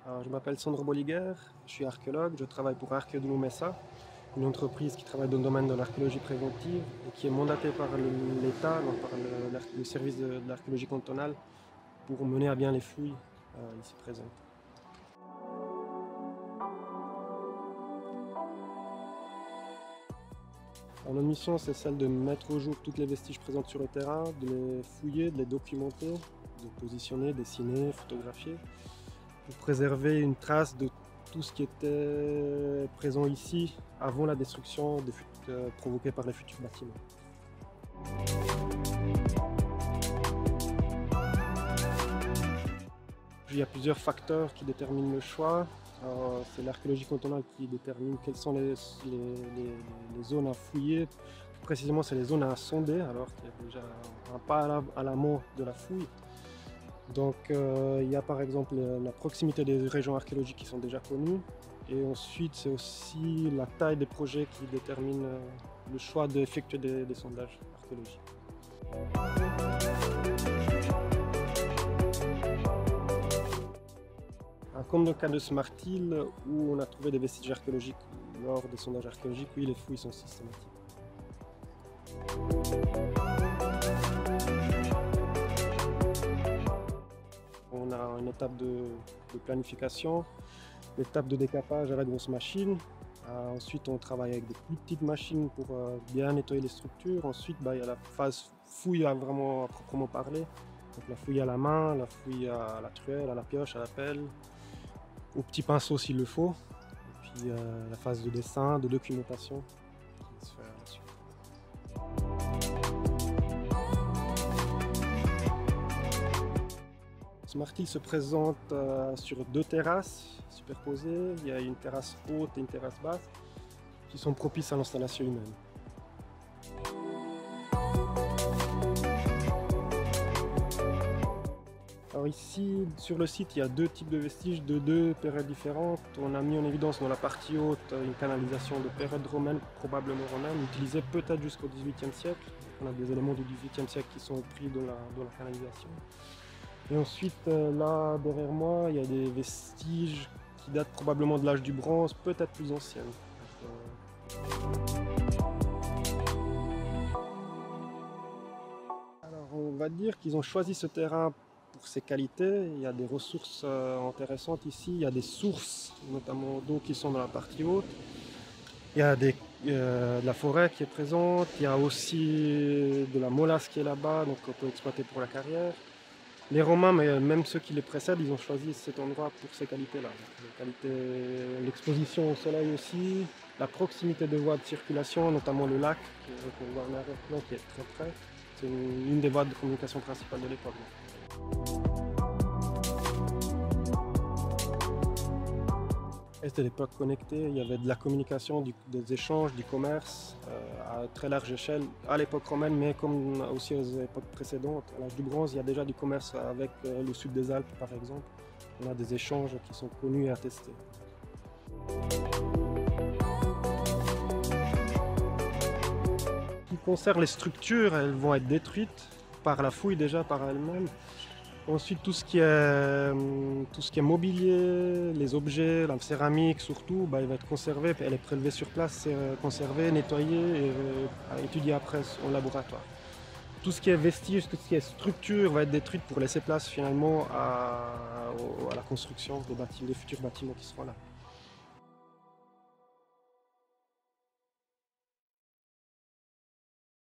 Alors, je m'appelle Sandro Bolliger, je suis archéologue, je travaille pour Arche de Lumessa, une entreprise qui travaille dans le domaine de l'archéologie préventive et qui est mandatée par l'État, donc par le service de l'archéologie cantonale, pour mener à bien les fouilles ici présentes. Alors, notre mission, c'est celle de mettre au jour toutes les vestiges présents sur le terrain, de les fouiller, de les documenter, de les positionner, dessiner, photographier, pour préserver une trace de tout ce qui était présent ici avant la destruction provoquée par les futurs bâtiments. Il y a plusieurs facteurs qui déterminent le choix. C'est l'archéologie cantonale qui détermine quelles sont les zones à fouiller. Plus précisément, c'est les zones à sonder, alors qu'il y a déjà un pas à l'amont de la fouille. Donc il y a par exemple la proximité des régions archéologiques qui sont déjà connues. Et ensuite, c'est aussi la taille des projets qui détermine le choix d'effectuer des sondages archéologiques. Comme dans le cas de Smart Hill, où on a trouvé des vestiges archéologiques lors des sondages archéologiques, oui, les fouilles sont systématiques. On a une étape de planification, l'étape de décapage à la grosse machine. Ensuite, on travaille avec des plus petites machines pour bien nettoyer les structures. Ensuite, il y a la phase fouille à proprement parler. Donc la fouille à la main, la fouille à la truelle, à la pioche, à la pelle, au petit pinceau s'il le faut. Et puis la phase de dessin, de documentation qui se fait à la suite. Smart Hill se présente sur deux terrasses superposées. Il y a une terrasse haute et une terrasse basse qui sont propices à l'installation humaine. Alors ici, sur le site, il y a deux types de vestiges de deux périodes différentes. On a mis en évidence dans la partie haute une canalisation de période romaine, probablement romaine, utilisée peut-être jusqu'au XVIIIe siècle. On a des éléments du XVIIIe siècle qui sont pris dans la canalisation. Et ensuite, là, derrière moi, il y a des vestiges qui datent probablement de l'âge du bronze, peut-être plus anciennes. Alors, on va dire qu'ils ont choisi ce terrain pour ses qualités. Il y a des ressources intéressantes ici. Il y a des sources, notamment d'eau, qui sont dans la partie haute. Il y a de la forêt qui est présente. Il y a aussi de la molasse qui est là-bas, donc on peut exploiter pour la carrière. Les Romains, mais même ceux qui les précèdent, ils ont choisi cet endroit pour ces qualités-là. L'exposition au soleil aussi, la proximité de voies de circulation, notamment le lac qu'on voit en arrière-plan qui est très près. C'est une des voies de communication principales de l'époque. C'était l'époque connectée, il y avait de la communication, des échanges, du commerce à très large échelle, à l'époque romaine, mais comme aussi aux époques précédentes. À l'âge du bronze, il y a déjà du commerce avec le sud des Alpes, par exemple. On a des échanges qui sont connus et attestés. En ce qui concerne les structures, elles vont être détruites par la fouille déjà par elles-mêmes. Ensuite, tout ce qui est mobilier, les objets, la céramique surtout, il va être conservé, elle est prélevée sur place, c'est conservé, nettoyé et étudié après en laboratoire. Tout ce qui est vestige, tout ce qui est structure va être détruite pour laisser place finalement à la construction des futurs bâtiments qui seront là.